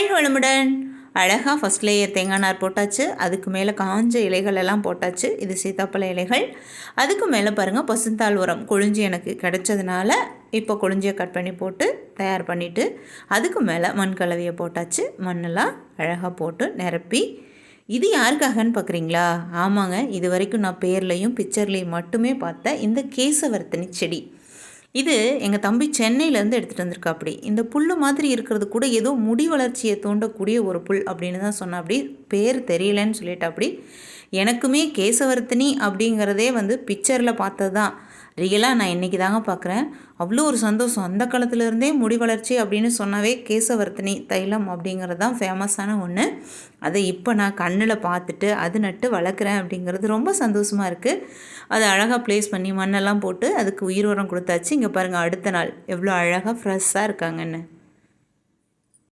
வாழ்க வளமுடன். அழகாக ஃபஸ்ட் லேயர் தேங்காய் நார் போட்டாச்சு. அதுக்கு மேலே காஞ்ச இலைகள் எல்லாம் போட்டாச்சு. இது சீத்தாப்பழ இலைகள். அதுக்கு மேலே பாருங்கள் பசுந்தாள் உரம் கொழிஞ்சி எனக்கு கிடச்சதுனால இப்போ கொழிஞ்சியை கட் பண்ணி போட்டு தயார் பண்ணிவிட்டு அதுக்கு மேலே மண் கலவையை போட்டாச்சு. மண்ணெல்லாம் அழகாக போட்டு நிரப்பி இது யாருக்காகன்னு பார்க்குறீங்களா? ஆமாங்க, இது வரைக்கும் நான் பேர்லையும் பிக்சர்லேயும் மட்டுமே பார்த்த இந்த கேசவர்த்தினி செடி. இது எங்கள் தம்பி சென்னையிலேருந்து எடுத்துகிட்டு வந்திருக்கா. அப்படி இந்த புல் மாதிரி இருக்கிறது கூட ஏதோ முடி வளர்ச்சியை தூண்டக்கூடிய ஒரு புல் அப்படின்னு தான் சொன்ன. அப்படி பேர் தெரியலன்னு சொல்லிட்டு அப்படி எனக்குமே கேசவர்த்தினி அப்படிங்கிறதே பிக்சரில் பார்த்தது தான். ரியலாக நான் இன்றைக்கி தாங்க பார்க்குறேன். அவ்வளோ ஒரு சந்தோஷம். அந்த காலத்துலேருந்தே முடி வளர்ச்சி அப்படின்னு சொன்னாவே கேசவர்த்தினி தைலம் அப்படிங்கிறது தான் ஃபேமஸான ஒன்று. அதை இப்போ நான் கண்ணில் பார்த்துட்டு அது நட்டு வளர்க்குறேன் அப்படிங்கிறது ரொம்ப சந்தோஷமாக இருக்குது. அதை அழகாக ப்ளேஸ் பண்ணி மண்ணெல்லாம் போட்டு அதுக்கு உயிர் உரம் கொடுத்தாச்சு. இங்கே பாருங்கள், அடுத்த நாள் எவ்வளோ அழகாக ஃப்ரெஷ்ஷாக இருக்காங்கன்னு.